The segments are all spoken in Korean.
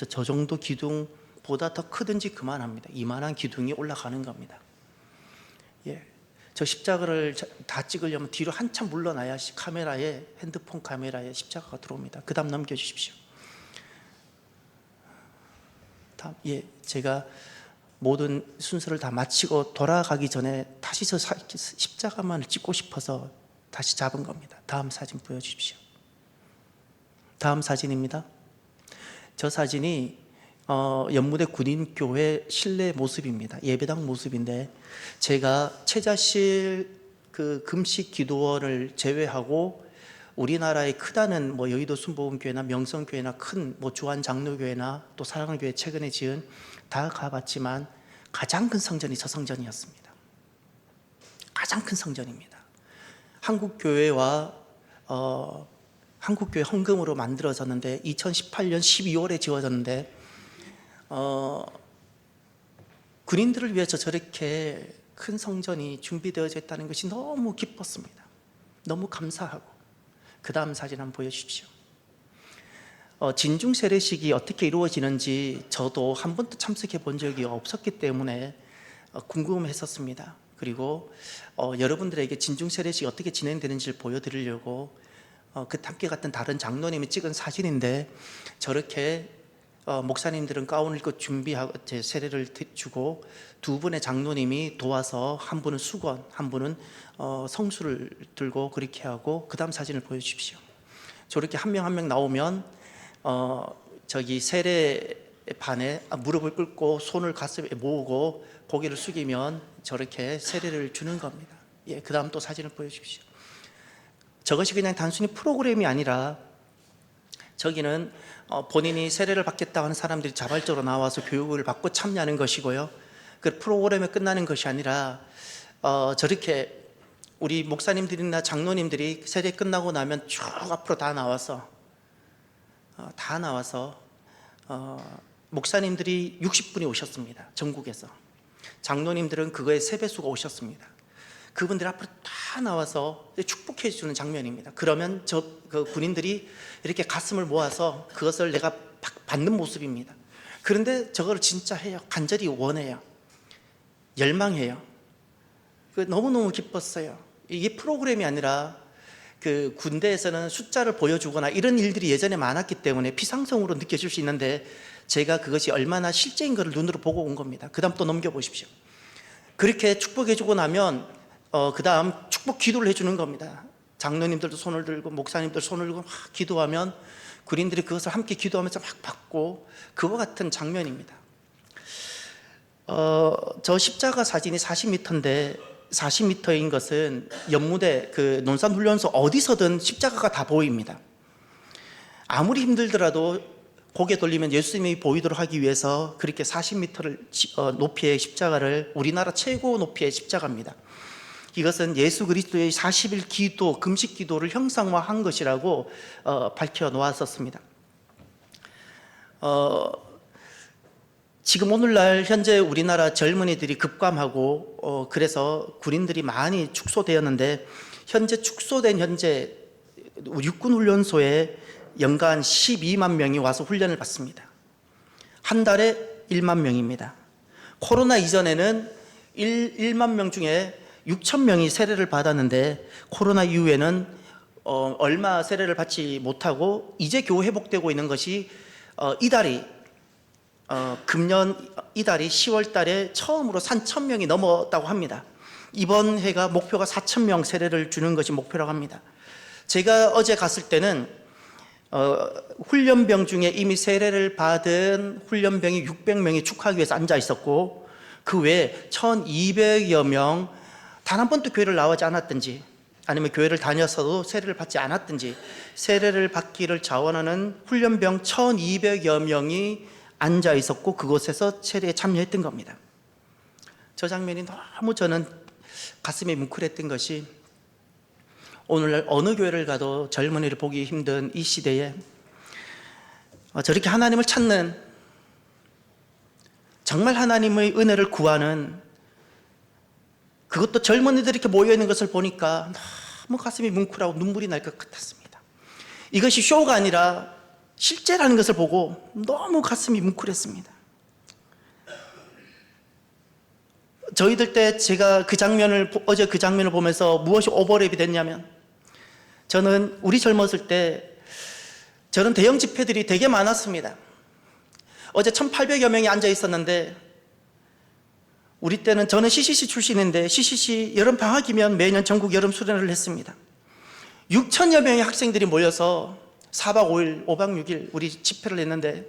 저 정도 기둥보다 더 크든지 그만합니다. 이만한 기둥이 올라가는 겁니다. 예, 저 십자가를 다 찍으려면 뒤로 한참 물러나야 카메라에, 핸드폰 카메라에 십자가가 들어옵니다. 그 다음 넘겨주십시오. 다음, 제가 모든 순서를 다 마치고 돌아가기 전에 다시 저 십자가만을 찍고 싶어서 다시 잡은 겁니다. 다음 사진 보여주십시오. 다음 사진입니다. 저 사진이 연무대 군인교회 실내 모습입니다. 예배당 모습인데, 제가 최자실 그 금식 기도원을 제외하고 우리나라의 크다는 여의도 순복음교회나 명성교회나 큰 주한 장로교회나 또 사랑교회 최근에 지은 다 가봤지만 가장 큰 성전이 저 성전이었습니다. 가장 큰 성전입니다. 한국교회와 한국교회 헌금으로 만들어졌는데 2018년 12월에 지어졌는데 군인들을 위해서 저렇게 큰 성전이 준비되어져 있다는 것이 너무 기뻤습니다. 너무 감사하고. 그 다음 사진 한번 보여주십시오. 진중 세례식이 어떻게 이루어지는지 저도 한 번도 참석해 본 적이 없었기 때문에 궁금했었습니다. 그리고 여러분들에게 진중 세례식이 어떻게 진행되는지를 보여드리려고 함께 갔던 다른 장로님이 찍은 사진인데, 저렇게 목사님들은 가운을 입고 준비하고 세례를 주고 두 분의 장로님이 도와서, 한 분은 수건, 한 분은 성수를 들고 그렇게 하고, 그 다음 사진을 보여주십시오. 저렇게 한 명 한 명 나오면 저기 세례반에 무릎을 꿇고 손을 가슴에 모으고 고개를 숙이면 저렇게 세례를 주는 겁니다. 그 다음 또 사진을 보여주십시오. 저것이 그냥 단순히 프로그램이 아니라, 저기는 본인이 세례를 받겠다고 하는 사람들이 자발적으로 나와서 교육을 받고 참여하는 것이고요. 그 프로그램에 끝나는 것이 아니라 저렇게 우리 목사님들이나 장로님들이 세례 끝나고 나면 쭉 앞으로 다 나와서 목사님들이 60분이 오셨습니다. 전국에서. 장로님들은 그거의 3배수가 오셨습니다. 그분들 앞으로 다 나와서 축복해 주는 장면입니다. 그러면 그 군인들이 이렇게 가슴을 모아서 그것을 내가 받는 모습입니다. 그런데 저걸 진짜 해요. 간절히 원해요. 열망해요. 너무너무 기뻤어요. 이게 프로그램이 아니라, 그 군대에서는 숫자를 보여주거나 이런 일들이 예전에 많았기 때문에 피상성으로 느껴질 수 있는데, 제가 그것이 얼마나 실제인 것을 눈으로 보고 온 겁니다. 그 다음 또 넘겨보십시오. 그렇게 축복해주고 나면 그 다음 축복 기도를 해주는 겁니다. 장로님들도 손을 들고 목사님들 손을 들고 막 기도하면 군인들이 그것을 함께 기도하면서 막 받고, 그와 같은 장면입니다. 저 십자가 사진이 40m인데 40m인 것은 연무대 그 논산훈련소 어디서든 십자가가 다 보입니다. 아무리 힘들더라도 고개 돌리면 예수님이 보이도록 하기 위해서 그렇게 40m 높이의 십자가를, 우리나라 최고 높이의 십자가입니다. 이것은 예수 그리스도의 40일 기도, 금식 기도를 형상화한 것이라고 밝혀 놓았었습니다. 지금 오늘날 현재 우리나라 젊은이들이 급감하고 그래서 군인들이 많이 축소되었는데, 현재 육군 훈련소에 연간 12만 명이 와서 훈련을 받습니다. 한 달에 1만 명입니다. 코로나 이전에는 1만 명 중에 6천 명이 세례를 받았는데, 코로나 이후에는 얼마 세례를 받지 못하고 이제 겨우 회복되고 있는 것이 금년 이달이 10월 달에 처음으로 3,000명이 넘었다고 합니다. 이번 해가 목표가 4,000명 세례를 주는 것이 목표라고 합니다. 제가 어제 갔을 때는 훈련병 중에 이미 세례를 받은 훈련병이 600명이 축하하기 위해서 앉아 있었고, 그 외에 1,200여 명 단 한 번도 교회를 나오지 않았든지, 아니면 교회를 다녔어도 세례를 받지 않았든지, 세례를 받기를 자원하는 훈련병 1,200여 명이 앉아 있었고, 그곳에서 세례에 참여했던 겁니다. 저 장면이 너무 저는 가슴이 뭉클했던 것이, 오늘날 어느 교회를 가도 젊은이를 보기 힘든 이 시대에 저렇게 하나님을 찾는, 정말 하나님의 은혜를 구하는, 그것도 젊은이들이 이렇게 모여있는 것을 보니까 너무 가슴이 뭉클하고 눈물이 날 것 같았습니다. 이것이 쇼가 아니라 실제라는 것을 보고 너무 가슴이 뭉클했습니다. 저희들 때 제가 어제 그 장면을 보면서 무엇이 오버랩이 됐냐면, 저는 우리 젊었을 때 저런 대형 집회들이 되게 많았습니다. 어제 1800여 명이 앉아 있었는데, 우리 때는, 저는 CCC 출신인데 CCC 여름 방학이면 매년 전국 여름 수련회를 했습니다. 6천여 명의 학생들이 모여서 4박 5일, 5박 6일 우리 집회를 했는데,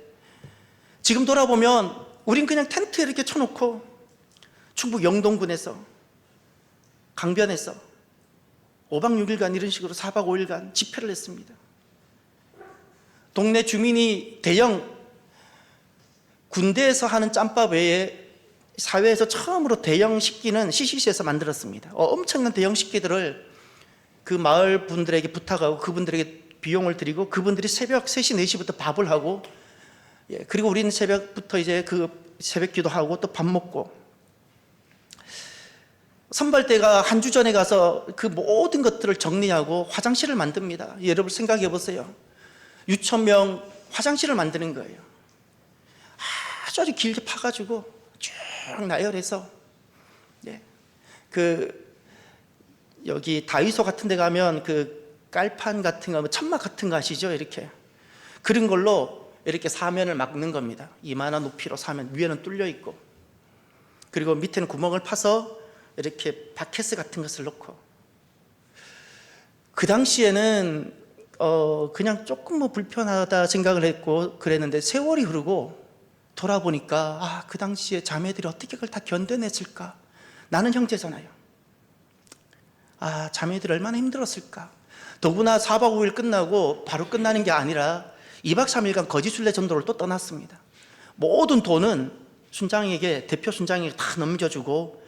지금 돌아보면 우린 그냥 텐트에 이렇게 쳐놓고 충북 영동군에서, 강변에서 5박 6일간 이런 식으로 4박 5일간 집회를 했습니다. 동네 주민이 대형 군대에서 하는 짬밥 외에 사회에서 처음으로 대형 식기는 CCC에서 만들었습니다. 엄청난 대형 식기들을 그 마을 분들에게 부탁하고 그분들에게 비용을 드리고, 그분들이 새벽 3시, 4시부터 밥을 하고, 그리고 우리는 새벽부터 이제 그 새벽 기도하고 또 밥 먹고, 선발대가 한 주 전에 가서 그 모든 것들을 정리하고 화장실을 만듭니다. 여러분 생각해 보세요. 6,000명 화장실을 만드는 거예요. 아주 길게 파가지고 쭉 나열해서, 여기 다이소 같은 데 가면 그 깔판 같은 거, 천막 같은 거 아시죠? 이렇게 그런 걸로 이렇게 사면을 막는 겁니다. 이만한 높이로 사면, 위에는 뚫려 있고, 그리고 밑에는 구멍을 파서 이렇게 바켓스 같은 것을 넣고. 그 당시에는 그냥 조금 뭐 불편하다 생각을 했고 그랬는데, 세월이 흐르고 돌아보니까 그 당시에 자매들이 어떻게 그걸 다 견뎌냈을까. 나는 형제잖아요. 자매들이 얼마나 힘들었을까. 더구나 4박 5일 끝나고 바로 끝나는 게 아니라 2박 3일간 거지순례 전도를 또 떠났습니다. 모든 돈은 순장에게, 대표 순장에게 다 넘겨주고,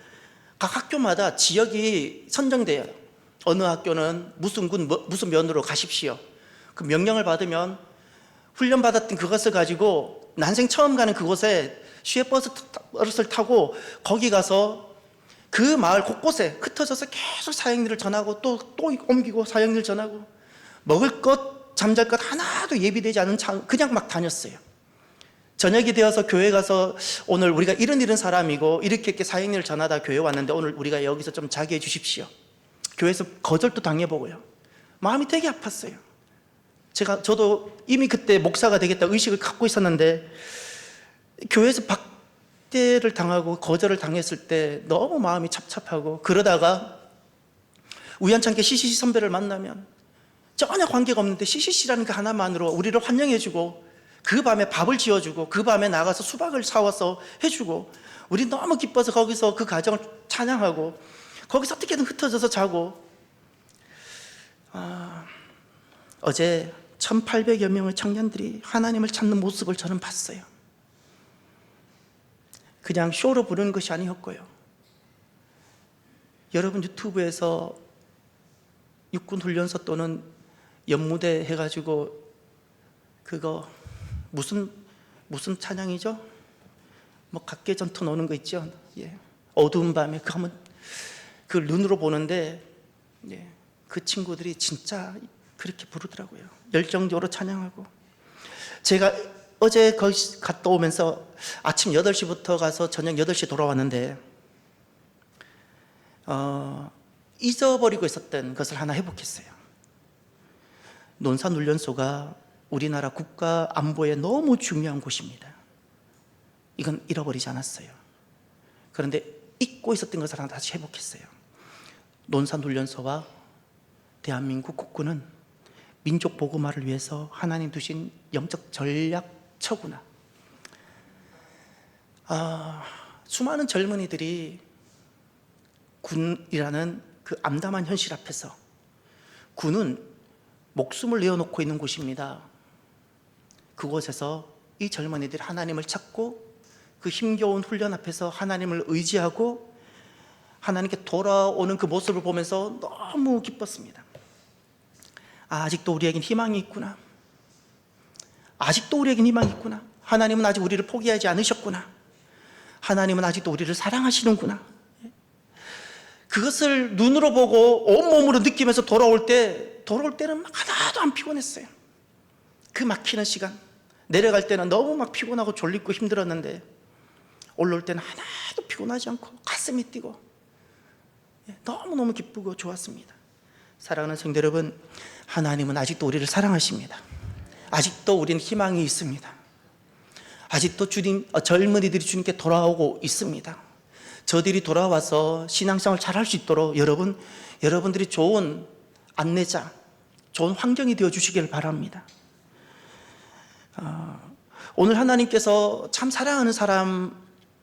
각 학교마다 지역이 선정돼요. 어느 학교는 무슨 군, 무슨 면으로 가십시오. 그 명령을 받으면 훈련받았던 그것을 가지고 난생 처음 가는 그곳에 시외버스를 타고 거기 가서 그 마을 곳곳에 흩어져서 계속 사역일을 전하고 또 옮기고 사역일 전하고, 먹을 것, 잠잘 것 하나도 예비되지 않은 그냥 막 다녔어요. 저녁이 되어서 교회 가서, 오늘 우리가 이런 사람이고 이렇게 사역일을 전하다 교회 왔는데 오늘 우리가 여기서 좀 자게 해주십시오. 교회에서 거절도 당해보고요. 마음이 되게 아팠어요. 저도 이미 그때 목사가 되겠다 의식을 갖고 있었는데, 교회에서 박대를 당하고 거절을 당했을 때 너무 마음이 찹찹하고, 그러다가 우연찮게 CCC 선배를 만나면 전혀 관계가 없는데 CCC라는 그 하나만으로 우리를 환영해주고, 그 밤에 밥을 지어주고, 그 밤에 나가서 수박을 사와서 해주고, 우리 너무 기뻐서 거기서 그 가정을 찬양하고, 거기서 어떻게든 흩어져서 자고. 어제 1,800여 명의 청년들이 하나님을 찾는 모습을 저는 봤어요. 그냥 쇼로 부르는 것이 아니었고요. 여러분 유튜브에서 육군 훈련소 또는 연무대 해가지고 그거 무슨 찬양이죠? 뭐 각계전투 노는 거 있죠? 어두운 밤에 그거 한번 그 눈으로 보는데, 그 친구들이 진짜 그렇게 부르더라고요. 열정적으로 찬양하고. 제가 어제 거기 갔다 오면서 아침 8시부터 가서 저녁 8시 돌아왔는데, 잊어버리고 있었던 것을 하나 회복했어요. 논산훈련소가 우리나라 국가 안보에 너무 중요한 곳입니다. 이건 잃어버리지 않았어요. 그런데 잊고 있었던 것을 하나 다시 회복했어요. 논산훈련소와 대한민국 국군은 민족 보고마를 위해서 하나님 두신 영적 전략처구나. 수많은 젊은이들이 군이라는 그 암담한 현실 앞에서, 군은 목숨을 내어놓고 있는 곳입니다. 그곳에서 이 젊은이들이 하나님을 찾고 그 힘겨운 훈련 앞에서 하나님을 의지하고 하나님께 돌아오는 그 모습을 보면서 너무 기뻤습니다. 아직도 우리에겐 희망이 있구나. 아직도 우리에겐 희망이 있구나. 하나님은 아직 우리를 포기하지 않으셨구나. 하나님은 아직도 우리를 사랑하시는구나. 그것을 눈으로 보고 온몸으로 느끼면서 돌아올 때는 하나도 안 피곤했어요. 그 막히는 시간, 내려갈 때는 너무 막 피곤하고 졸리고 힘들었는데 올라올 때는 하나도 피곤하지 않고 가슴이 뛰고 너무너무 기쁘고 좋았습니다. 사랑하는 성도 여러분, 하나님은 아직도 우리를 사랑하십니다. 아직도 우리는 희망이 있습니다. 아직도 젊은이들이 주님께 돌아오고 있습니다. 저들이 돌아와서 신앙생활 잘할 수 있도록 여러분들이 좋은 안내자, 좋은 환경이 되어 주시길 바랍니다. 오늘 하나님께서 참 사랑하는 사람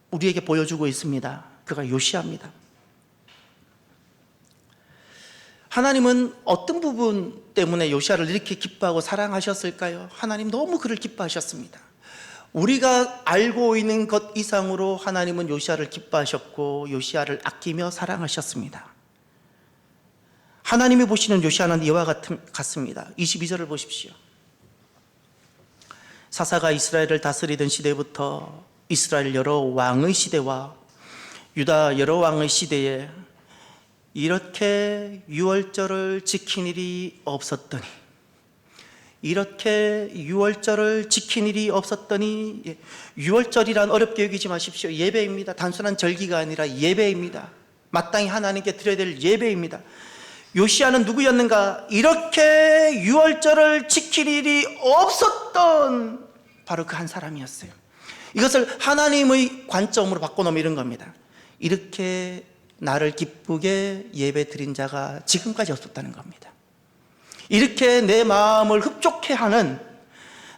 우리에게 보여주고 있습니다. 그가 요시아입니다. 하나님은 어떤 부분 때문에 요시아를 이렇게 기뻐하고 사랑하셨을까요? 하나님 너무 그를 기뻐하셨습니다. 우리가 알고 있는 것 이상으로 하나님은 요시아를 기뻐하셨고 요시아를 아끼며 사랑하셨습니다. 하나님이 보시는 요시아는 이와 같습니다. 22절을 보십시오. 사사가 이스라엘을 다스리던 시대부터 이스라엘 여러 왕의 시대와 유다 여러 왕의 시대에 이렇게 유월절을 지킨 일이 없었더니, 이렇게 유월절을 지킨 일이 없었더니, 유월절이란 어렵게 여기지 마십시오. 예배입니다. 단순한 절기가 아니라 예배입니다. 마땅히 하나님께 드려야 될 예배입니다. 요시아는 누구였는가? 이렇게 유월절을 지킬 일이 없었던 바로 그 한 사람이었어요. 이것을 하나님의 관점으로 바꿔놓으면 이런 겁니다. 이렇게 나를 기쁘게 예배 드린 자가 지금까지 없었다는 겁니다. 이렇게 내 마음을 흡족해 하는,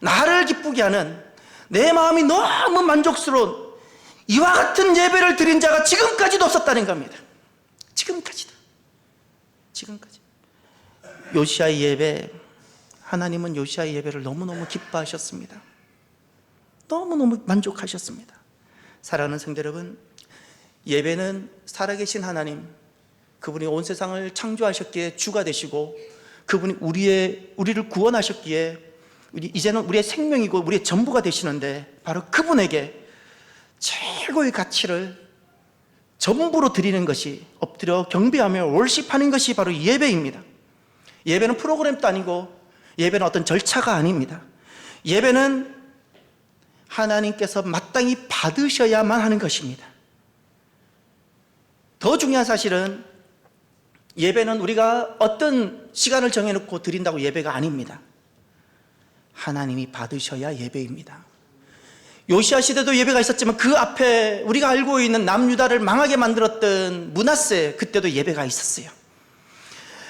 나를 기쁘게 하는, 내 마음이 너무 만족스러운 이와 같은 예배를 드린 자가 지금까지도 없었다는 겁니다. 지금까지 요시아의 예배, 하나님은 요시아의 예배를 너무너무 기뻐하셨습니다. 너무너무 만족하셨습니다. 사랑하는 성도 여러분, 예배는 살아계신 하나님, 그분이 온 세상을 창조하셨기에 주가 되시고 그분이 우리를 구원하셨기에 이제는 우리의 생명이고 우리의 전부가 되시는데, 바로 그분에게 최고의 가치를 전부로 드리는 것이, 엎드려 경배하며 월십하는 것이 바로 예배입니다. 예배는 프로그램도 아니고 예배는 어떤 절차가 아닙니다. 예배는 하나님께서 마땅히 받으셔야만 하는 것입니다. 더 중요한 사실은 예배는 우리가 어떤 시간을 정해놓고 드린다고 예배가 아닙니다. 하나님이 받으셔야 예배입니다. 요시아 시대도 예배가 있었지만 그 앞에 우리가 알고 있는 남유다를 망하게 만들었던 므낫세, 그때도 예배가 있었어요.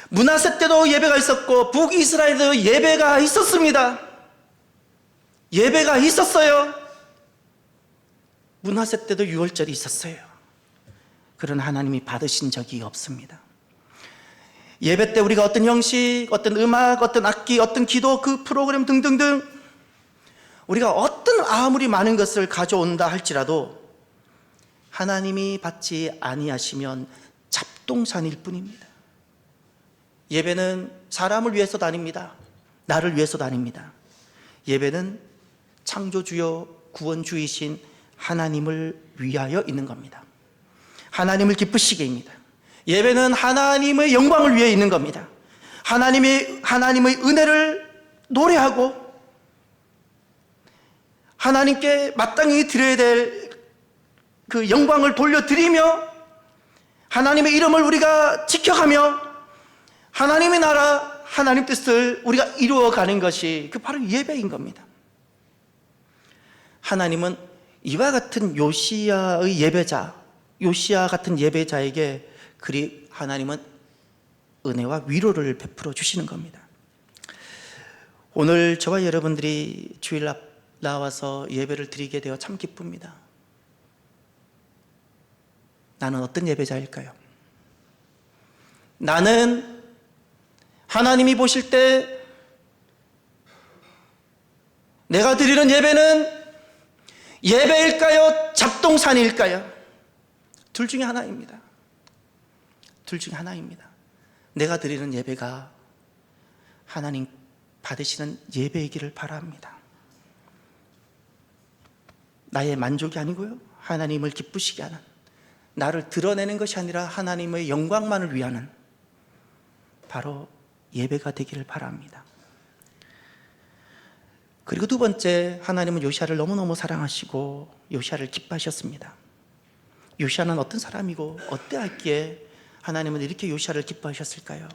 므낫세 때도 예배가 있었고 북이스라엘도 예배가 있었습니다. 예배가 있었어요. 므낫세 때도 유월절이 있었어요. 그러나 하나님이 받으신 적이 없습니다. 예배 때 우리가 어떤 형식, 어떤 음악, 어떤 악기, 어떤 기도, 그 프로그램 등등등, 우리가 어떤 아무리 많은 것을 가져온다 할지라도 하나님이 받지 아니하시면 잡동산일 뿐입니다. 예배는 사람을 위해서도 아닙니다. 나를 위해서도 아닙니다. 예배는 창조주여 구원주이신 하나님을 위하여 있는 겁니다. 하나님을 기쁘시게입니다. 예배는 하나님의 영광을 위해 있는 겁니다. 하나님의 은혜를 노래하고 하나님께 마땅히 드려야 될 그 영광을 돌려드리며 하나님의 이름을 우리가 지켜가며 하나님의 나라, 하나님 뜻을 우리가 이루어가는 것이 그 바로 예배인 겁니다. 하나님은 이와 같은 요시아의 예배자, 요시아 같은 예배자에게 하나님은 은혜와 위로를 베풀어 주시는 겁니다. 오늘 저와 여러분들이 주일 나와서 예배를 드리게 되어 참 기쁩니다. 나는 어떤 예배자일까요? 나는 하나님이 보실 때 내가 드리는 예배는 예배일까요? 잡동산일까요? 둘 중에 하나입니다. 둘 중에 하나입니다. 내가 드리는 예배가 하나님 받으시는 예배이기를 바랍니다. 나의 만족이 아니고요, 하나님을 기쁘시게 하는, 나를 드러내는 것이 아니라 하나님의 영광만을 위하는 바로 예배가 되기를 바랍니다. 그리고 두 번째, 하나님은 요시야를 너무너무 사랑하시고 요시야를 기뻐하셨습니다. 요시야는 어떤 사람이고 어떠했기에 하나님은 이렇게 요시야를 기뻐하셨을까요?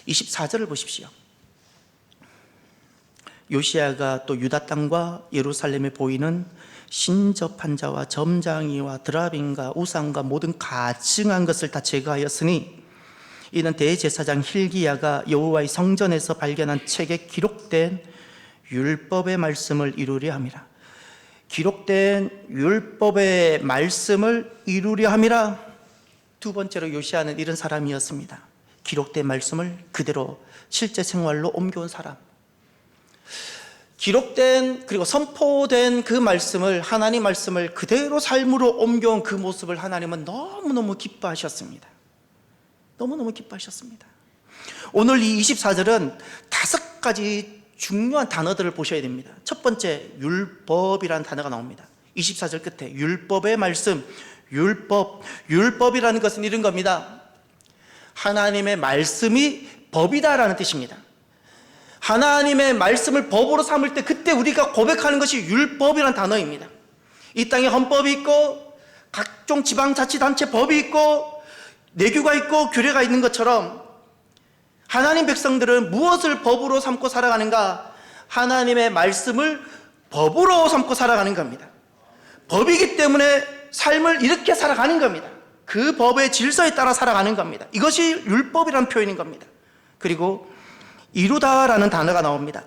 24절을 보십시오. 요시야가 또 유다 땅과 예루살렘에 보이는 신접한 자와 점장이와 드라빔과 우상과 모든 가증한 것을 다 제거하였으니 이는 대제사장 hil기야가 여호와의 성전에서 발견한 책에 기록된 율법의 말씀을 이루려 함이라. 기록된 율법의 말씀을 이루려 함이라. 두 번째로 요시야는 이런 사람이었습니다. 기록된 말씀을 그대로 실제 생활로 옮겨온 사람. 기록된 그리고 선포된 그 말씀을, 하나님 말씀을 그대로 삶으로 옮겨온 그 모습을 하나님은 너무너무 기뻐하셨습니다. 너무너무 기뻐하셨습니다. 오늘 이 24절은 5가지 중요한 단어들을 보셔야 됩니다. 첫 번째, 율법이라는 단어가 나옵니다. 24절 끝에 율법의 말씀, 율법이라는 것은 이런 겁니다. 하나님의 말씀이 법이다라는 뜻입니다. 하나님의 말씀을 법으로 삼을 때 그때 우리가 고백하는 것이 율법이라는 단어입니다. 이 땅에 헌법이 있고 각종 지방자치단체 법이 있고 내규가 있고 규례가 있는 것처럼 하나님 백성들은 무엇을 법으로 삼고 살아가는가? 하나님의 말씀을 법으로 삼고 살아가는 겁니다. 법이기 때문에 삶을 이렇게 살아가는 겁니다. 그 법의 질서에 따라 살아가는 겁니다. 이것이 율법이라는 표현인 겁니다. 그리고 이루다라는 단어가 나옵니다.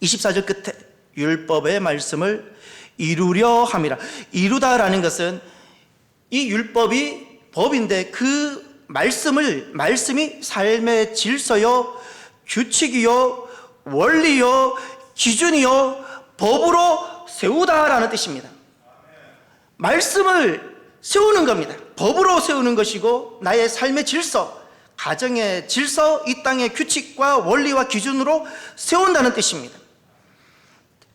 24절 끝에 율법의 말씀을 이루려 함이라. 이루다라는 것은 이 율법이 법인데 그 말씀이 삶의 질서요, 규칙이요, 원리요, 기준이요, 법으로 세우다라는 뜻입니다. 말씀을 세우는 겁니다. 법으로 세우는 것이고 나의 삶의 질서, 가정의 질서, 이 땅의 규칙과 원리와 기준으로 세운다는 뜻입니다.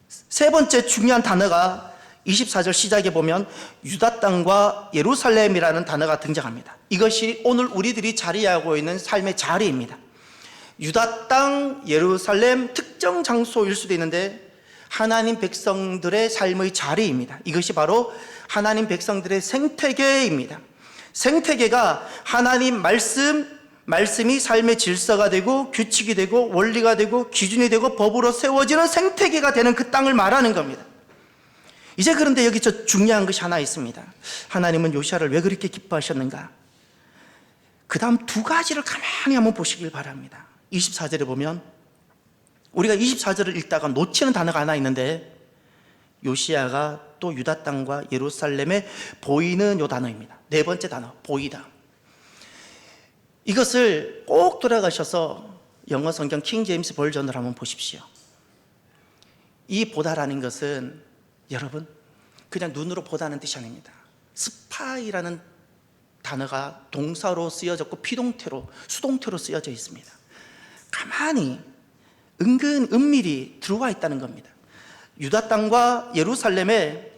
세 번째 중요한 단어가 24절 시작에 보면 유다 땅과 예루살렘이라는 단어가 등장합니다. 이것이 오늘 우리들이 자리하고 있는 삶의 자리입니다. 유다 땅, 예루살렘 특정 장소일 수도 있는데 하나님 백성들의 삶의 자리입니다. 이것이 바로 하나님 백성들의 생태계입니다. 생태계가 하나님 말씀이 삶의 질서가 되고 규칙이 되고 원리가 되고 기준이 되고 법으로 세워지는 생태계가 되는 그 땅을 말하는 겁니다. 이제 그런데 여기 저 중요한 것이 하나 있습니다. 하나님은 요시야를 왜 그렇게 기뻐하셨는가? 그 다음 2가지를 가만히 한번 보시길 바랍니다. 24절에 보면 우리가 24절을 읽다가 놓치는 단어가 하나 있는데 요시야가 또 유다 땅과 예루살렘에 보이는 요 단어입니다. 네 번째 단어, 보이다. 이것을 꼭 돌아가셔서 영어 성경 킹 제임스 버전을 한번 보십시오. 이 보다라는 것은 여러분 그냥 눈으로 보다는 뜻이 아닙니다. 스파이라는 단어가 동사로 쓰여졌고 피동태로, 수동태로 쓰여져 있습니다. 가만히 은근 은밀히 들어와 있다는 겁니다. 유다 땅과 예루살렘에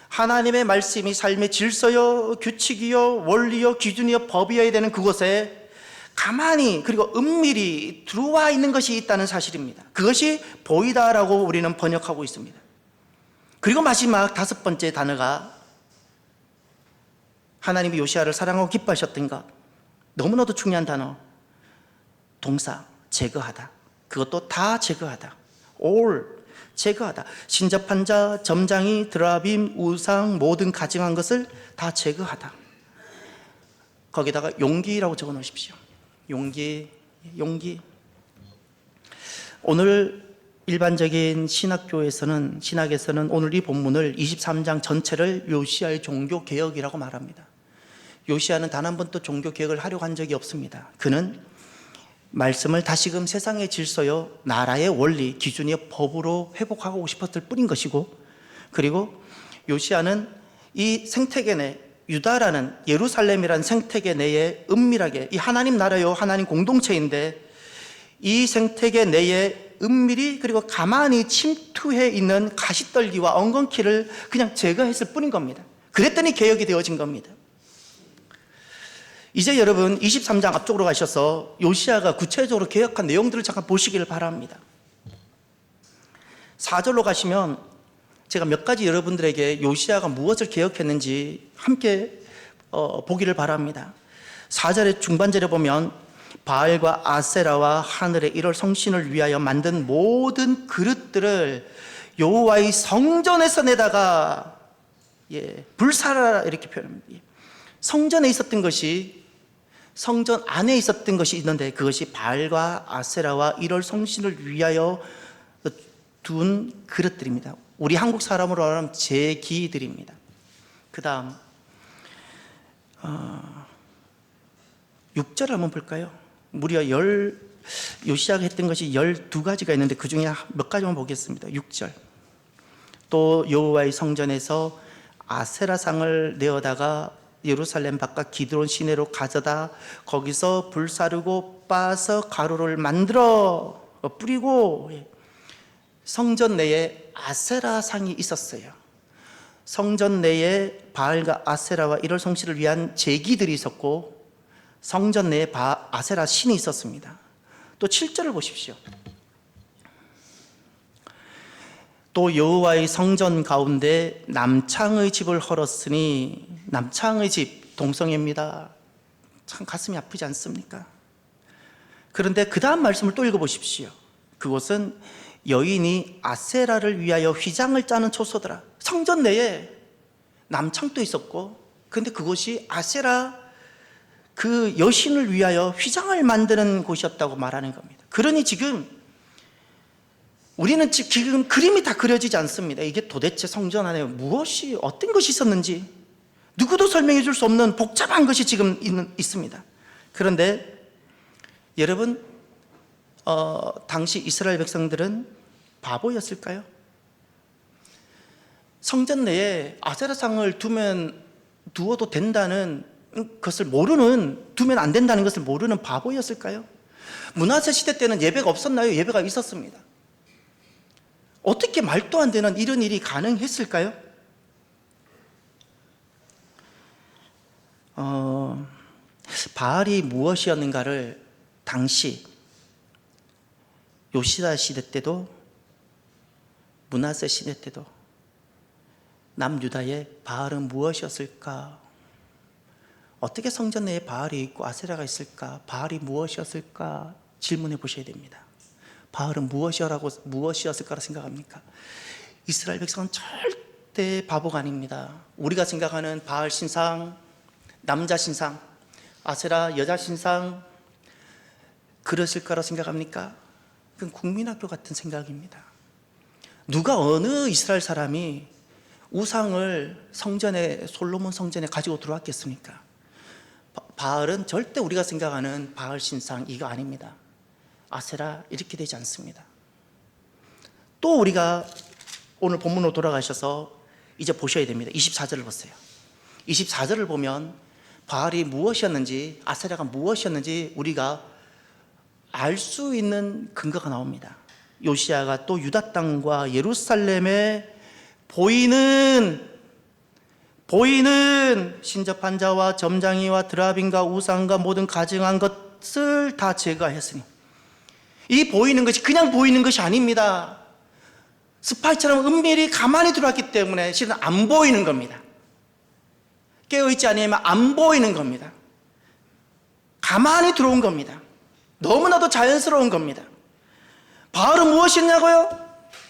하나님의 말씀이 삶의 질서요, 규칙이요, 원리요, 기준이요, 법이어야 되는 그곳에 가만히 그리고 은밀히 들어와 있는 것이 있다는 사실입니다. 그것이 보이다라고 우리는 번역하고 있습니다. 그리고 마지막 5번째 단어가 하나님이 요시야를 사랑하고 기뻐하셨던 것, 너무나도 중요한 단어, 동사, 제거하다. 그것도 다 제거하다. all, 제거하다. 신접한 자, 점장이, 드라빔, 우상, 모든 가증한 것을 다 제거하다. 거기다가 용기라고 적어 놓으십시오. 용기. 오늘 일반적인 신학에서는 오늘 이 본문을 23장 전체를 요시야의 종교개혁이라고 말합니다. 요시야는 단 한 번도 종교개혁을 하려고 한 적이 없습니다. 그는 말씀을 다시금 세상의 질서요, 나라의 원리, 기준이요, 법으로 회복하고 싶었을 뿐인 것이고, 그리고 요시야는 이 생태계 내, 유다라는 예루살렘이라는 생태계 내에 은밀하게, 이 하나님 나라요, 하나님 공동체인데 이 생태계 내에 은밀히 그리고 가만히 침투해 있는 가시떨기와 엉겅퀴를 그냥 제거했을 뿐인 겁니다. 그랬더니 개혁이 되어진 겁니다. 이제 여러분 23장 앞쪽으로 가셔서 요시야가 구체적으로 개혁한 내용들을 잠깐 보시기를 바랍니다. 4절로 가시면 제가 몇 가지 여러분들에게 요시야가 무엇을 개혁했는지 함께 보기를 바랍니다. 4절의 중반절에 보면 바알과 아세라와 하늘의 1월 성신을 위하여 만든 모든 그릇들을 여호와의 성전에서 내다가 불사라 이렇게 표현합니다. 성전에 있었던 것이, 성전 안에 있었던 것이 있는데 그것이 바알과 아세라와 1월 성신을 위하여 둔 그릇들입니다. 우리 한국 사람으로 말하면 제기들입니다. 그 다음 6절 한번 볼까요? 무려 요시야가 했던 것이 12가지가 있는데 그 중에 몇 가지만 보겠습니다. 6절, 또 여호와의 성전에서 아세라상을 내어다가 예루살렘 바깥 기드론 시내로 가져다 거기서 불사르고 빻아서 가루를 만들어 뿌리고, 성전 내에 아세라상이 있었어요. 성전 내에 바알과 아세라와 1월 성신을 위한 제기들이 있었고 성전 내에 아세라 신이 있었습니다. 또 7절을 보십시오. 또 여호와의 성전 가운데 남창의 집을 헐었으니, 남창의 집 동성애입니다. 참 가슴이 아프지 않습니까? 그런데 그 다음 말씀을 또 읽어보십시오. 그곳은 여인이 아세라를 위하여 휘장을 짜는 초소더라. 성전 내에 남창도 있었고, 그런데 그곳이 아세라 그 여신을 위하여 휘장을 만드는 곳이었다고 말하는 겁니다. 그러니 지금 우리는 지금 그림이 다 그려지지 않습니다. 이게 도대체 성전 안에 무엇이, 어떤 것이 있었는지 누구도 설명해 줄 수 없는 복잡한 것이 지금 있습니다. 그런데 여러분, 당시 이스라엘 백성들은 바보였을까요? 성전 내에 아세라상을 두어도 된다는 것을 모르는, 두면 안 된다는 것을 모르는 바보였을까요? 므낫세 시대 때는 예배가 없었나요? 예배가 있었습니다. 어떻게 말도 안 되는 이런 일이 가능했을까요? 바알이 무엇이었는가를 당시 요시야 시대 때도 므낫세 시대 때도 남유다의 바알은 무엇이었을까? 어떻게 성전 내에 바알이 있고 아세라가 있을까? 바알이 무엇이었을까? 질문해 보셔야 됩니다. 바알은 무엇이었을까라 생각합니까? 이스라엘 백성은 절대 바보가 아닙니다. 우리가 생각하는 바알 신상, 남자 신상, 아세라 여자 신상, 그랬을까라 생각합니까? 그건 국민학교 같은 생각입니다. 누가, 어느 이스라엘 사람이 우상을 성전에, 솔로몬 성전에 가지고 들어왔겠습니까? 바알은 절대 우리가 생각하는 바알 신상 이거 아닙니다. 아세라 이렇게 되지 않습니다. 또 우리가 오늘 본문으로 돌아가셔서 이제 보셔야 됩니다. 24절을 보세요. 24절을 보면 바알이 무엇이었는지, 아세라가 무엇이었는지 우리가 알 수 있는 근거가 나옵니다. 요시야가 또 유다 땅과 예루살렘에 보이는 신접한 자와 점장이와 드라빈과 우상과 모든 가증한 것을 다 제거했으니, 이 보이는 것이 그냥 보이는 것이 아닙니다. 스파이처럼 은밀히 가만히 들어왔기 때문에 실은 안 보이는 겁니다. 깨어있지 않으면 안 보이는 겁니다. 가만히 들어온 겁니다. 너무나도 자연스러운 겁니다. 바알은 무엇이냐고요?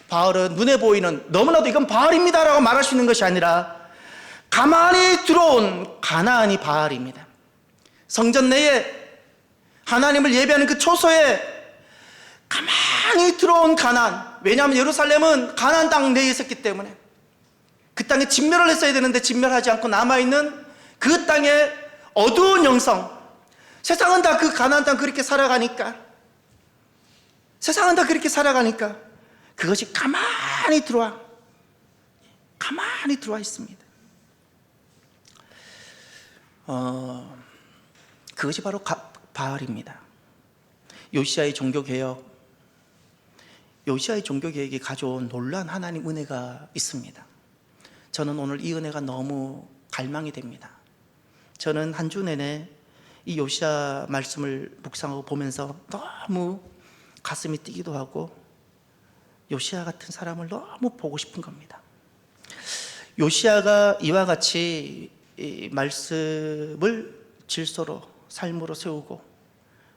바알은 눈에 보이는, 너무나도 이건 바알입니다 라고 말할 수 있는 것이 아니라 가만히 들어온 가나안이 바알입니다. 성전 내에 하나님을 예배하는 그 초소에 가만히 들어온 가나안. 왜냐하면 예루살렘은 가나안 땅 내에 있었기 때문에 그 땅에 진멸을 했어야 되는데 진멸하지 않고 남아있는 그 땅의 어두운 영성. 세상은 다 그 가나안 땅 그렇게 살아가니까, 세상은 다 그렇게 살아가니까 그것이 가만히 들어와 있습니다. 그것이 바로 바알입니다. 요시야의 종교개혁이 가져온 놀라운 하나님 은혜가 있습니다. 저는 오늘 이 은혜가 너무 갈망이 됩니다. 저는 한 주 내내 이 요시야 말씀을 묵상하고 보면서 너무 가슴이 뛰기도 하고 요시야 같은 사람을 너무 보고 싶은 겁니다. 요시야가 이와 같이 이 말씀을 질서로 삶으로 세우고,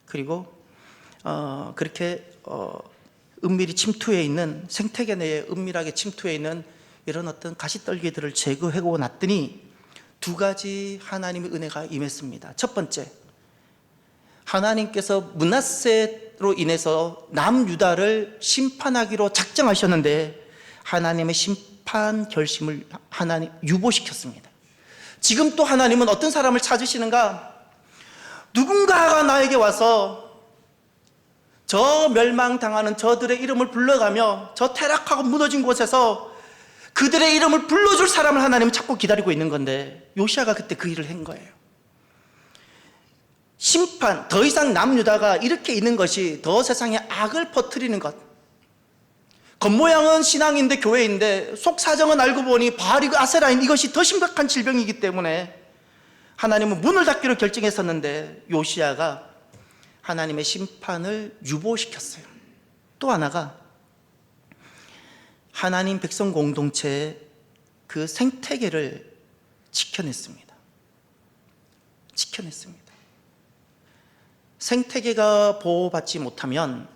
그리고 그렇게 은밀히 침투해 있는, 생태계 내에 은밀하게 침투해 있는 이런 어떤 가시떨기들을 제거하고 났더니 두 가지 하나님의 은혜가 임했습니다. 첫 번째, 하나님께서 므낫세로 인해서 남유다를 심판하기로 작정하셨는데 하나님의 심판 결심을 하나님 유보시켰습니다. 지금 또 하나님은 어떤 사람을 찾으시는가? 누군가가 나에게 와서 저 멸망당하는 저들의 이름을 불러가며 저 타락하고 무너진 곳에서 그들의 이름을 불러줄 사람을 하나님은 찾고 기다리고 있는 건데, 요시야가 그때 그 일을 한 거예요. 심판, 더 이상 남유다가 이렇게 있는 것이 더 세상에 악을 퍼뜨리는 것, 겉모양은 신앙인데 교회인데 속사정은 알고 보니 바알이고 아세라인, 이것이 더 심각한 질병이기 때문에 하나님은 문을 닫기로 결정했었는데 요시야가 하나님의 심판을 유보시켰어요. 또 하나가 하나님 백성 공동체의 그 생태계를 지켜냈습니다. 생태계가 보호받지 못하면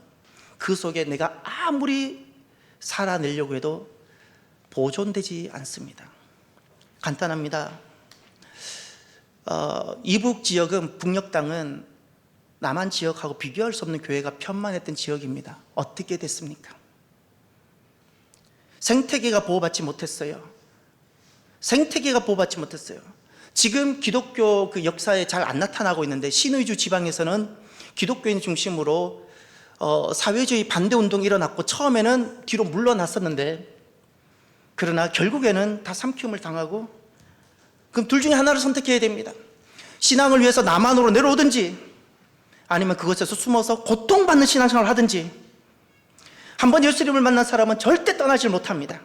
그 속에 내가 아무리 살아내려고 해도 보존되지 않습니다. 간단합니다. 이북 지역은, 북녘 땅은 남한 지역하고 비교할 수 없는 교회가 편만했던 지역입니다. 어떻게 됐습니까? 생태계가 보호받지 못했어요. 지금 기독교 그 역사에 잘 안 나타나고 있는데, 신의주 지방에서는 기독교인 중심으로 사회주의 반대운동이 일어났고 처음에는 뒤로 물러났었는데, 그러나 결국에는 다 삼키움을 당하고, 그럼 둘 중에 하나를 선택해야 됩니다. 신앙을 위해서 남한으로 내려오든지, 아니면 그것에서 숨어서 고통받는 신앙생활을 하든지. 한번 예수님을 만난 사람은 절대 떠나질 못합니다.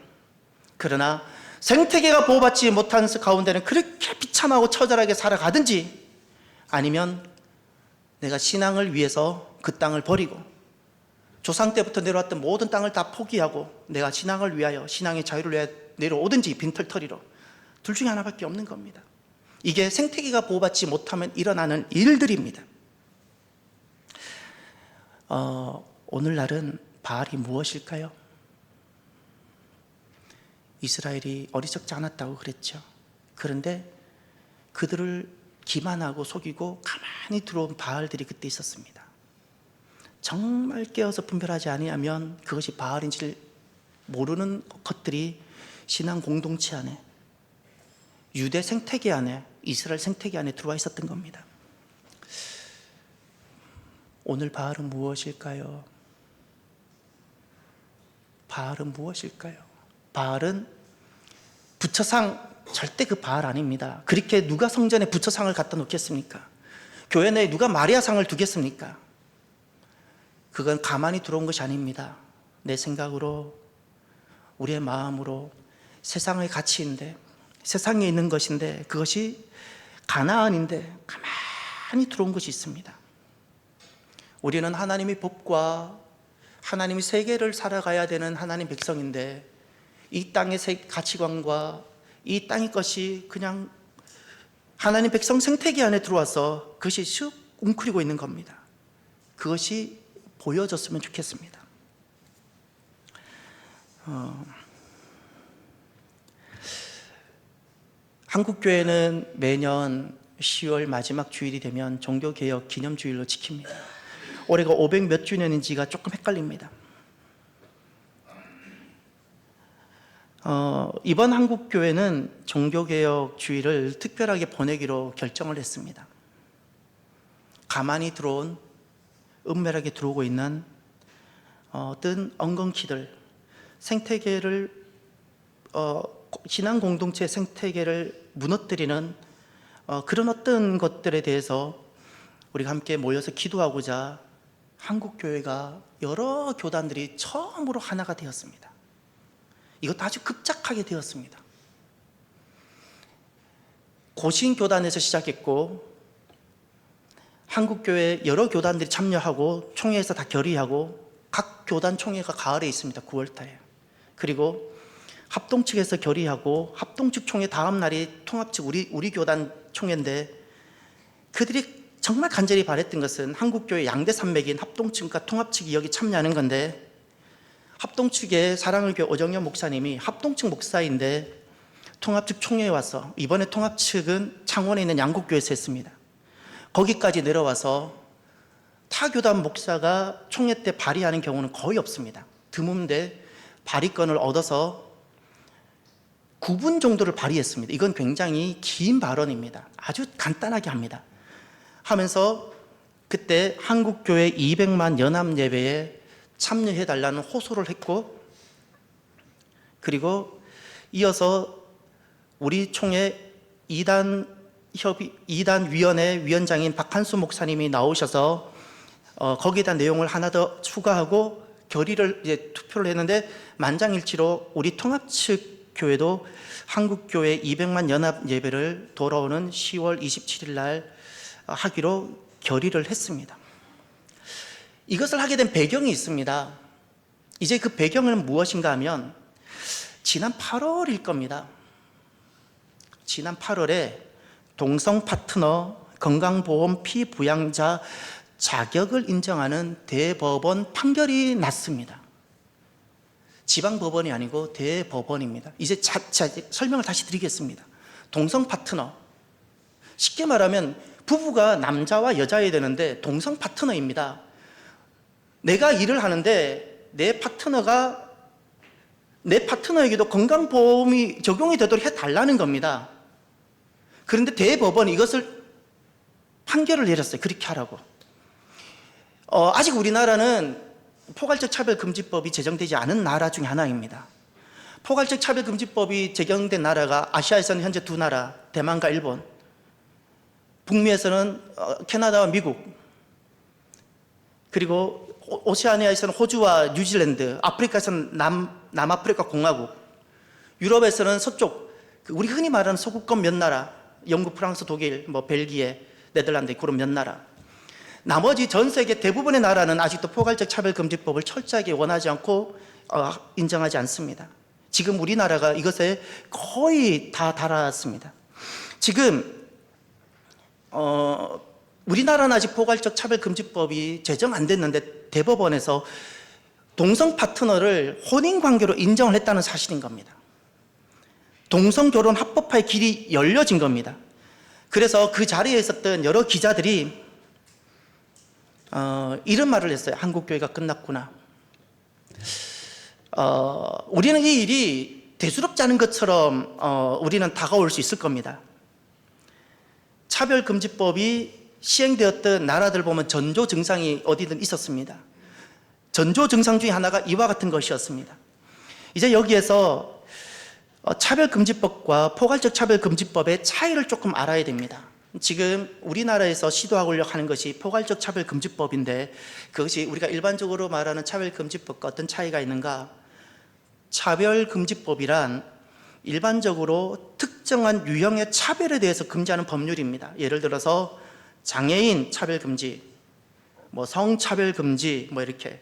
그러나 생태계가 보호받지 못한 가운데는 그렇게 비참하고 처절하게 살아가든지, 아니면 내가 신앙을 위해서 그 땅을 버리고 조상 때부터 내려왔던 모든 땅을 다 포기하고 내가 신앙을 위하여, 신앙의 자유를 위하여 내려오든지, 빈털터리로. 둘 중에 하나밖에 없는 겁니다. 이게 생태계가 보호받지 못하면 일어나는 일들입니다. 오늘날은 바알이 무엇일까요? 이스라엘이 어리석지 않았다고 그랬죠. 그런데 그들을 기만하고 속이고 가만히 들어온 바알들이 그때 있었습니다. 정말 깨어서 분별하지 아니하면 그것이 바알인지를 모르는 것들이 신앙 공동체 안에, 유대 생태계 안에, 이스라엘 생태계 안에 들어와 있었던 겁니다. 오늘 바알은 무엇일까요? 바알은 부처상, 절대 그 바알 아닙니다. 그렇게 누가 성전에 부처상을 갖다 놓겠습니까? 교회 내에 누가 마리아상을 두겠습니까? 그건 가만히 들어온 것이 아닙니다. 내 생각으로, 우리의 마음으로, 세상의 가치인데, 세상에 있는 것인데, 그것이 가나안인데 가만히 들어온 것이 있습니다. 우리는 하나님의 법과 하나님의 세계를 살아가야 되는 하나님 백성인데, 이 땅의 가치관과 이 땅의 것이 그냥 하나님 백성 생태계 안에 들어와서 그것이 슉 웅크리고 있는 겁니다. 그것이 보여졌으면 좋겠습니다. 한국교회는 매년 10월 마지막 주일이 되면 종교개혁 기념주일로 지킵니다. 올해가 500 몇 주년인지가 조금 헷갈립니다. 이번 한국교회는 종교개혁 주일을 특별하게 보내기로 결정을 했습니다. 가만히 들어온, 은밀하게 들어오고 있는 어떤 엉겅퀴들, 생태계를, 신앙 공동체 생태계를 무너뜨리는 그런 어떤 것들에 대해서 우리가 함께 모여서 기도하고자 한국교회가 여러 교단들이 처음으로 하나가 되었습니다. 이것도 아주 급작하게 되었습니다. 고신교단에서 시작했고, 한국교회 여러 교단들이 참여하고 총회에서 다 결의하고 각 각 교단 총회가 가을에 있습니다. 9월달에. 그리고 합동 측에서 결의하고 합동 측 총회 다음 날이 통합 측 우리 교단 총회인데, 그들이 정말 간절히 바랬던 것은 한국교회 양대 산맥인 합동 측과 통합 측이 여기 참여하는 건데, 합동 측의 사랑의 교회 오정현 목사님이 합동 측 목사인데 통합 측 총회에 와서, 이번에 통합 측은 창원에 있는 양국교회에서 했습니다. 거기까지 내려와서 타교단 목사가 총회 때 발의하는 경우는 거의 없습니다. 드문데 발의권을 얻어서 9분 정도를 발의했습니다. 이건 굉장히 긴 발언입니다. 아주 간단하게 합니다. 하면서 그때 한국교회 200만 연합예배에 참여해달라는 호소를 했고, 그리고 이어서 우리 총회 2단 위원회 위원장인 박한수 목사님이 나오셔서 거기에다 내용을 하나 더 추가하고 결의를 이제 투표를 했는데, 만장일치로 우리 통합 측 교회도 한국교회 200만 연합 예배를 돌아오는 10월 27일 날 하기로 결의를 했습니다. 이것을 하게 된 배경이 있습니다. 이제 그 배경은 무엇인가 하면 지난 8월일 겁니다. 지난 8월에 동성 파트너 건강보험 피부양자 자격을 인정하는 대법원 판결이 났습니다. 지방법원이 아니고 대법원입니다. 이제 설명을 다시 드리겠습니다. 동성 파트너, 쉽게 말하면 부부가 남자와 여자여야 되는데 동성 파트너입니다. 내가 일을 하는데 내 파트너에게도 건강보험이 적용이 되도록 해달라는 겁니다. 그런데 대법원이 이것을 판결을 내렸어요. 그렇게 하라고. 아직 우리나라는 포괄적 차별금지법이 제정되지 않은 나라 중에 하나입니다. 포괄적 차별금지법이 제정된 나라가 아시아에서는 현재 2나라, 대만과 일본, 북미에서는 캐나다와 미국, 그리고 오세아니아에서는 호주와 뉴질랜드, 아프리카에서는 남아프리카 공화국, 유럽에서는 서쪽, 우리 흔히 말하는 소국권 몇 나라, 영국, 프랑스, 독일, 벨기에, 네덜란드, 그런 몇 나라. 나머지 전 세계 대부분의 나라는 아직도 포괄적 차별금지법을 철저하게 원하지 않고 인정하지 않습니다. 지금 우리나라가 이것에 거의 다 달았습니다. 지금 우리나라는 아직 포괄적 차별금지법이 제정 안 됐는데 대법원에서 동성 파트너를 혼인관계로 인정을 했다는 사실인 겁니다. 동성결혼 합법화의 길이 열려진 겁니다. 그래서 그 자리에 있었던 여러 기자들이 이런 말을 했어요. 한국교회가 끝났구나. 우리는 이 일이 대수롭지 않은 것처럼 우리는 다가올 수 있을 겁니다. 차별금지법이 시행되었던 나라들 보면 전조 증상이 어디든 있었습니다. 전조 증상 중에 하나가 이와 같은 것이었습니다. 이제 여기에서 차별금지법과 포괄적 차별금지법의 차이를 조금 알아야 됩니다. 지금 우리나라에서 시도하고 하는 것이 포괄적 차별금지법인데, 그것이 우리가 일반적으로 말하는 차별금지법과 어떤 차이가 있는가? 차별금지법이란 일반적으로 특정한 유형의 차별에 대해서 금지하는 법률입니다. 예를 들어서 장애인 차별금지, 성차별금지, 이렇게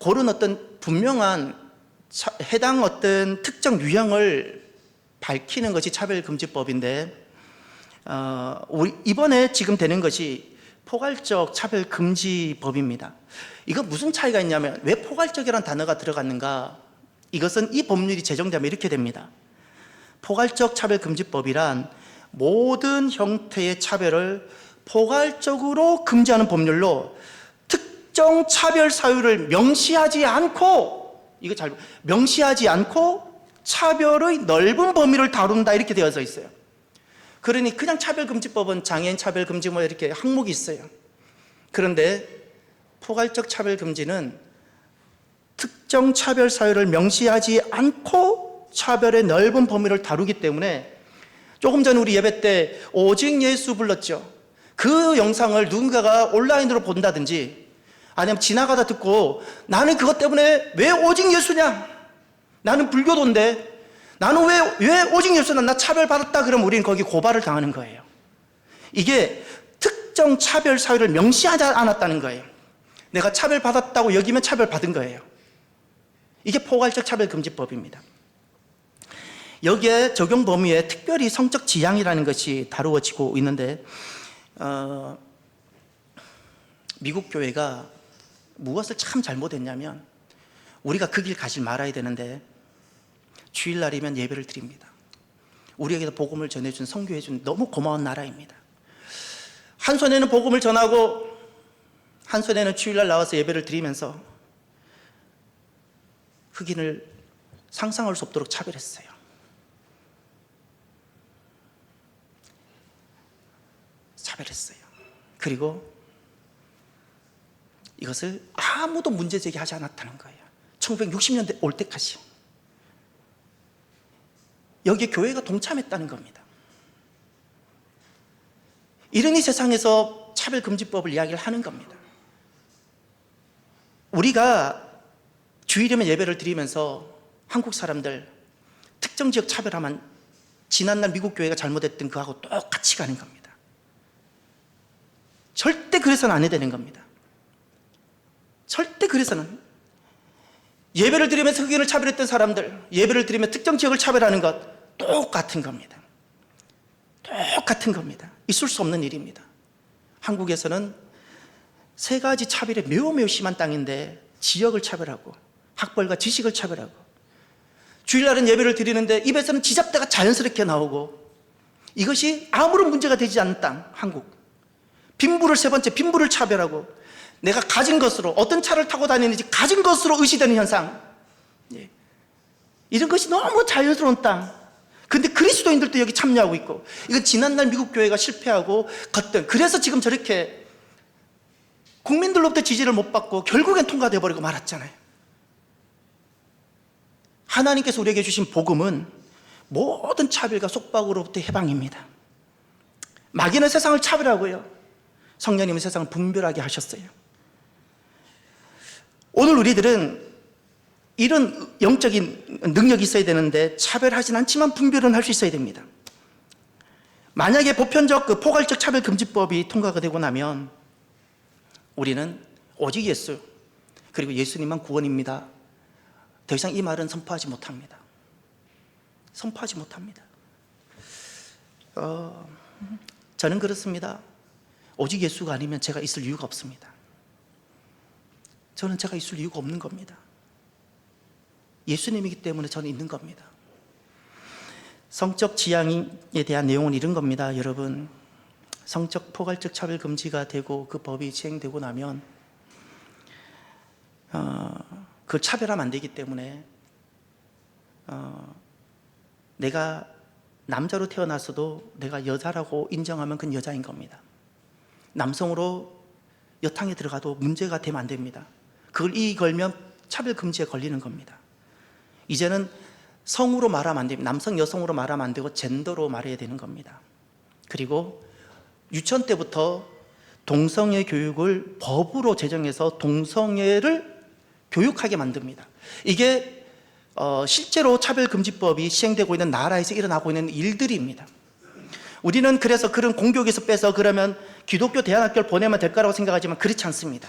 그런 어떤 분명한 해당 어떤 특정 유형을 밝히는 것이 차별금지법인데, 이번에 지금 되는 것이 포괄적 차별금지법입니다. 이거 무슨 차이가 있냐면, 왜 포괄적이라는 단어가 들어갔는가? 이것은 이 법률이 제정되면 이렇게 됩니다. 포괄적 차별금지법이란 모든 형태의 차별을 포괄적으로 금지하는 법률로 특정 차별 사유를 명시하지 않고, 명시하지 않고 차별의 넓은 범위를 다룬다, 이렇게 되어져 있어요. 그러니 그냥 차별금지법은 장애인 차별금지 이렇게 항목이 있어요. 그런데 포괄적 차별금지는 특정 차별 사유를 명시하지 않고 차별의 넓은 범위를 다루기 때문에, 조금 전 우리 예배 때 오직 예수 불렀죠. 그 영상을 누군가가 온라인으로 본다든지 아니면 지나가다 듣고, 나는 그것 때문에 왜 오직 예수냐? 나는 불교도인데 나는 왜 오직 예수냐? 나 차별받았다. 그러면 우리는 거기 고발을 당하는 거예요. 이게 특정 차별 사유를 명시하지 않았다는 거예요. 내가 차별받았다고 여기면 차별받은 거예요. 이게 포괄적 차별금지법입니다. 여기에 적용 범위에 특별히 성적 지향이라는 것이 다루어지고 있는데 미국 교회가 무엇을 참 잘못했냐면 우리가 그 길 가지 말아야 되는데 주일날이면 예배를 드립니다. 우리에게도 복음을 전해준 선교해준 너무 고마운 나라입니다. 한 손에는 복음을 전하고 한 손에는 주일날 나와서 예배를 드리면서 흑인을 상상할 수 없도록 차별했어요. 차별했어요. 그리고 이것을 아무도 문제 제기하지 않았다는 거예요. 1960년대 올 때까지. 여기에 교회가 동참했다는 겁니다. 이러니 세상에서 차별금지법을 이야기를 하는 겁니다. 우리가 주일이면 예배를 드리면서 한국 사람들 특정 지역 차별하면 지난날 미국 교회가 잘못했던 그하고 똑같이 가는 겁니다. 절대 그래서는 안 해야 되는 겁니다. 절대 그래서는. 예배를 드리면서 흑인을 차별했던 사람들, 예배를 드리면 특정 지역을 차별하는 것 똑같은 겁니다. 똑같은 겁니다. 있을 수 없는 일입니다. 한국에서는 세 가지 차별이 매우 심한 땅인데 지역을 차별하고 학벌과 지식을 차별하고 주일날은 예배를 드리는데 입에서는 지잡다가 자연스럽게 나오고 이것이 아무런 문제가 되지 않는 땅 한국. 빈부를 세 번째 빈부를 차별하고 내가 가진 것으로 어떤 차를 타고 다니는지 가진 것으로 의시되는 현상. 이런 것이 너무 자연스러운 땅. 근데 그리스도인들도 여기 참여하고 있고 이건 지난날 미국 교회가 실패하고 걷던 그래서 지금 저렇게 국민들로부터 지지를 못 받고 결국엔 통과되어 버리고 말았잖아요. 하나님께서 우리에게 주신 복음은 모든 차별과 속박으로부터 해방입니다. 마귀는 세상을 차별하고요, 성령님은 세상을 분별하게 하셨어요. 오늘 우리들은 이런 영적인 능력이 있어야 되는데 차별하진 않지만 분별은 할 수 있어야 됩니다. 만약에 보편적 포괄적 차별금지법이 통과가 되고 나면 우리는 오직 예수 그리고 예수님만 구원입니다. 더 이상 이 말은 선포하지 못합니다. 선포하지 못합니다. 저는 그렇습니다. 오직 예수가 아니면 제가 있을 이유가 없습니다. 저는 제가 있을 이유가 없는 겁니다. 예수님이기 때문에 저는 있는 겁니다. 성적 지향에 대한 내용은 이런 겁니다. 여러분, 성적 포괄적 차별 금지가 되고 그 법이 시행되고 나면 그걸 차별하면 안 되기 때문에 내가 남자로 태어났어도 내가 여자라고 인정하면 그건 여자인 겁니다. 남성으로 여탕에 들어가도 문제가 되면 안 됩니다. 그걸 이의 걸면 차별 금지에 걸리는 겁니다. 이제는 성으로 말하면 안 됩니다. 남성, 여성으로 말하면 안 되고 젠더로 말해야 되는 겁니다. 그리고 유치원 때부터 동성애 교육을 법으로 제정해서 동성애를 교육하게 만듭니다. 이게 실제로 차별금지법이 시행되고 있는 나라에서 일어나고 있는 일들입니다. 우리는 그래서 그런 공교육에서 빼서 그러면 기독교 대안학교를 보내면 될 거라고 생각하지만 그렇지 않습니다.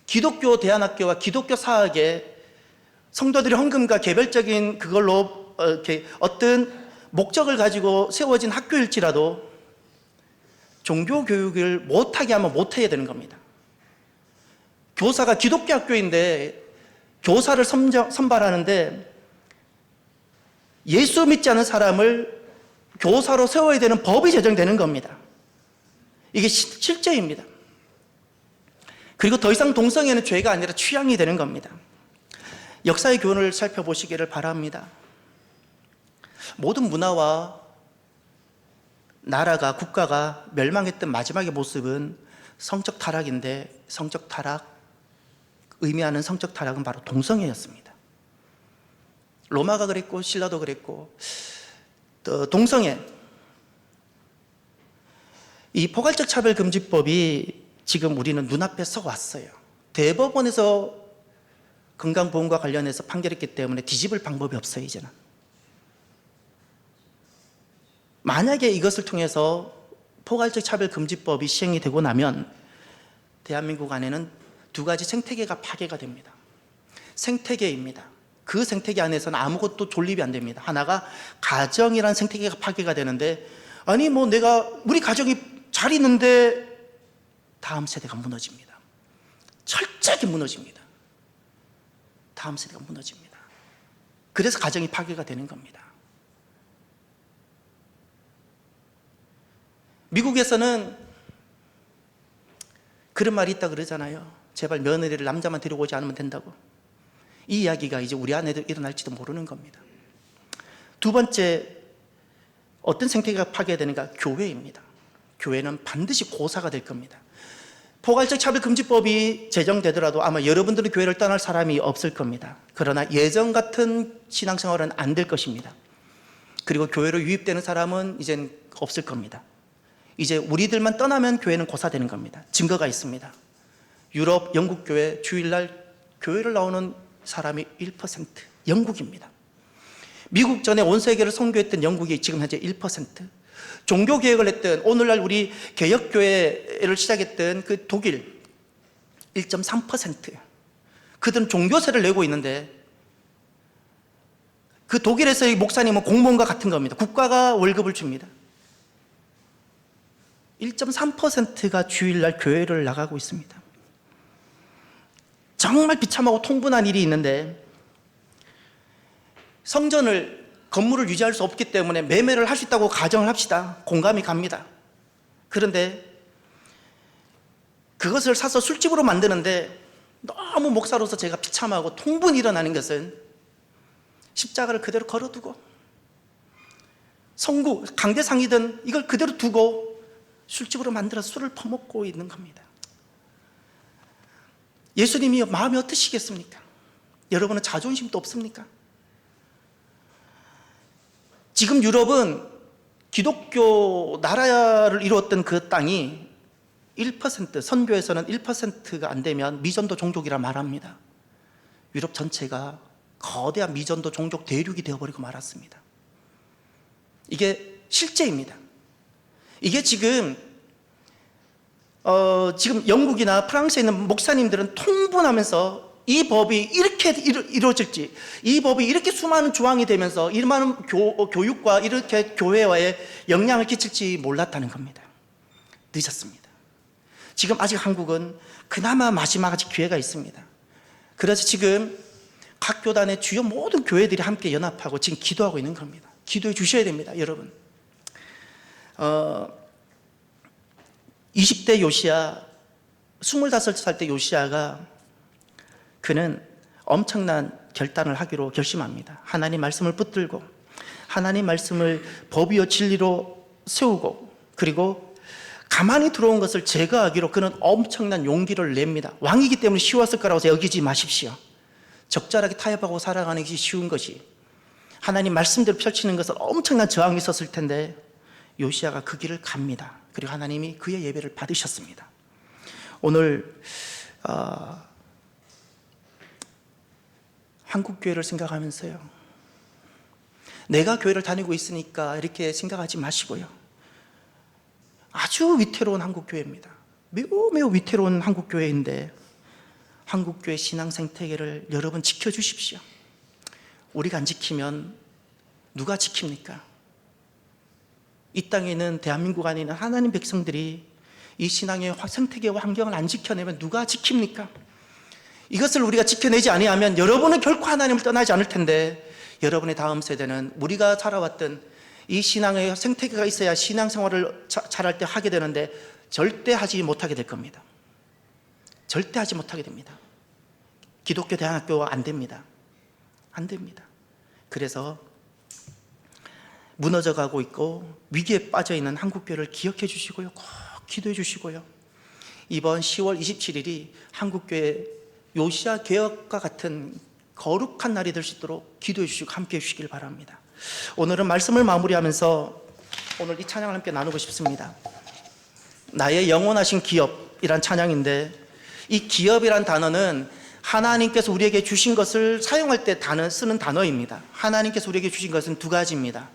기독교 대안학교와 기독교 사학에 성도들의 헌금과 개별적인 그걸로 어떤 목적을 가지고 세워진 학교일지라도 종교교육을 못하게 하면 못해야 되는 겁니다. 교사가 기독교 학교인데 교사를 선발하는데 예수 믿지 않은 사람을 교사로 세워야 되는 법이 제정되는 겁니다. 이게 실제입니다. 그리고 더 이상 동성애는 죄가 아니라 취향이 되는 겁니다. 역사의 교훈을 살펴보시기를 바랍니다. 모든 문화와 나라가, 국가가 멸망했던 마지막의 모습은 성적 타락인데 성적 타락, 의미하는 성적 타락은 바로 동성애였습니다. 로마가 그랬고 신라도 그랬고 또 동성애, 이 포괄적 차별금지법이 지금 우리는 눈앞에 서 왔어요. 대법원에서 건강보험과 관련해서 판결했기 때문에 뒤집을 방법이 없어요. 이제는 만약에 이것을 통해서 포괄적 차별금지법이 시행이 되고 나면 대한민국 안에는 두 가지 생태계가 파괴가 됩니다. 생태계입니다. 그 생태계 안에서는 아무것도 존립이 안 됩니다. 하나가 가정이라는 생태계가 파괴가 되는데, 아니 뭐 우리 가정이 잘 있는데 다음 세대가 무너집니다. 철저하게 무너집니다. 다음 세대가 무너집니다. 그래서 가정이 파괴가 되는 겁니다. 미국에서는 그런 말이 있다 그러잖아요. 제발 며느리를 남자만 데리고 오지 않으면 된다고. 이 이야기가 이제 우리 안에도 일어날지도 모르는 겁니다. 두 번째, 어떤 생태계가 파괴되는가? 교회입니다. 교회는 반드시 고사가 될 겁니다. 포괄적 차별금지법이 제정되더라도 아마 여러분들은 교회를 떠날 사람이 없을 겁니다. 그러나 예전 같은 신앙생활은 안 될 것입니다. 그리고 교회로 유입되는 사람은 이젠 없을 겁니다. 이제 우리들만 떠나면 교회는 고사되는 겁니다. 증거가 있습니다. 유럽, 영국 교회 주일날 교회를 나오는 사람이 1%, 영국입니다. 미국 전에 온 세계를 선교했던 영국이 지금 현재 1%, 종교개혁을 했던, 오늘날 우리 개혁교회를 시작했던 그 독일 1.3%, 그들은 종교세를 내고 있는데, 그 독일에서의 목사님은 공무원과 같은 겁니다. 국가가 월급을 줍니다. 1.3%가 주일날 교회를 나가고 있습니다. 정말 비참하고 통분한 일이 있는데, 건물을 유지할 수 없기 때문에 매매를 할 수 있다고 가정을 합시다. 공감이 갑니다. 그런데 그것을 사서 술집으로 만드는데, 너무 목사로서 제가 비참하고 통분이 일어나는 것은 십자가를 그대로 걸어두고, 성구, 강대상이든 이걸 그대로 두고 술집으로 만들어서 술을 퍼먹고 있는 겁니다. 예수님이 마음이 어떠시겠습니까? 여러분은 자존심도 없습니까? 지금 유럽은 기독교 나라를 이루었던 그 땅이 1%, 선교에서는 1%가 안 되면 미전도 종족이라 말합니다. 유럽 전체가 거대한 미전도 종족 대륙이 되어버리고 말았습니다. 이게 실제입니다. 이게 지금 영국이나 프랑스에 있는 목사님들은 통분하면서 이 법이 이렇게 이루어질지, 이 법이 이렇게 수많은 조항이 되면서 이 많은 교육과 이렇게 교회와의 영향을 끼칠지 몰랐다는 겁니다. 늦었습니다. 지금 아직 한국은 그나마 마지막 아직 기회가 있습니다. 그래서 지금 각 교단의 주요 모든 교회들이 함께 연합하고 지금 기도하고 있는 겁니다. 기도해 주셔야 됩니다, 여러분. 20대 요시야, 25살 때 요시야가, 그는 엄청난 결단을 하기로 결심합니다. 하나님 말씀을 붙들고, 하나님 말씀을 법이요 진리로 세우고, 그리고 가만히 들어온 것을 제거하기로 그는 엄청난 용기를 냅니다. 왕이기 때문에 쉬웠을 거라고 여기지 마십시오. 적절하게 타협하고 살아가는 것이 쉬운 것이, 하나님 말씀대로 펼치는 것은 엄청난 저항이 있었을 텐데 요시야가 그 길을 갑니다. 그리고 하나님이 그의 예배를 받으셨습니다. 오늘 한국교회를 생각하면서요, 내가 교회를 다니고 있으니까 이렇게 생각하지 마시고요, 아주 위태로운 한국교회입니다. 매우 위태로운 한국교회인데, 한국교회 신앙 생태계를 여러분 지켜주십시오. 우리가 안 지키면 누가 지킵니까? 이 땅에 있는 대한민국 안에 있는 하나님 백성들이 이 신앙의 생태계와 환경을 안 지켜내면 누가 지킵니까? 이것을 우리가 지켜내지 아니하면 여러분은 결코 하나님을 떠나지 않을 텐데, 여러분의 다음 세대는 우리가 살아왔던 이 신앙의 생태계가 있어야 신앙생활을 잘할 때 하게 되는데 절대 하지 못하게 될 겁니다. 절대 하지 못하게 됩니다. 기독교 대안학교가 안 됩니다. 안 됩니다. 그래서 무너져가고 있고 위기에 빠져있는 한국교회를 기억해 주시고요, 꼭 기도해 주시고요, 이번 10월 27일이 한국교회 요시야 개혁과 같은 거룩한 날이 될 수 있도록 기도해 주시고 함께 해 주시길 바랍니다. 오늘은 말씀을 마무리하면서 오늘 이 찬양을 함께 나누고 싶습니다. 나의 영원하신 기업이란 찬양인데, 이 기업이란 단어는 하나님께서 우리에게 주신 것을 사용할 때 쓰는 단어입니다. 하나님께서 우리에게 주신 것은 두 가지입니다.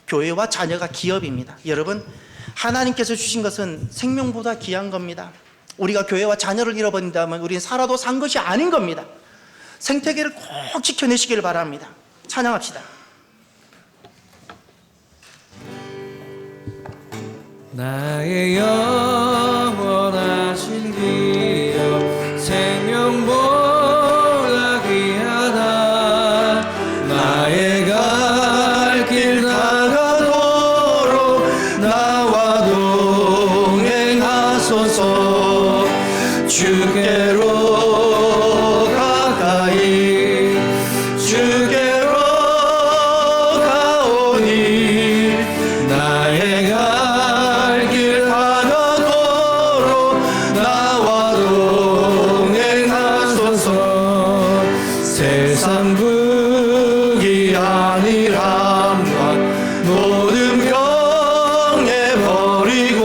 교회와 자녀가 기업입니다. 여러분, 하나님께서 주신 것은 생명보다 귀한 겁니다. 우리가 교회와 자녀를 잃어버린다면 우리는 살아도 산 것이 아닌 겁니다. 생태계를 꼭 지켜내시기를 바랍니다. 찬양합시다. 나의 영원하신 기억 생명보다 귀하다. 나의 갈 길 다가도록 나와 동행하소서. 주께로 가까이 주께로 가오니 나의 갈 길 하나도록 나와 동행하소서. 세상 북이 아니란만 모든 병에 버리고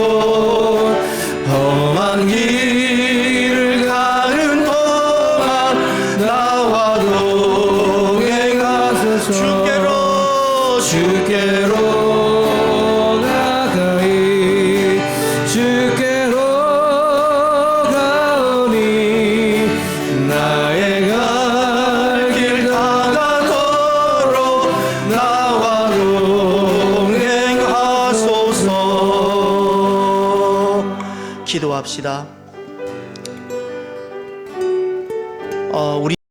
험한 길을 가는 동안 나와 동행하소서. 주께로 가까이 주께로 가오니 나의 갈 길 다가도록 나와 동행하소서. 기도합시다. 우리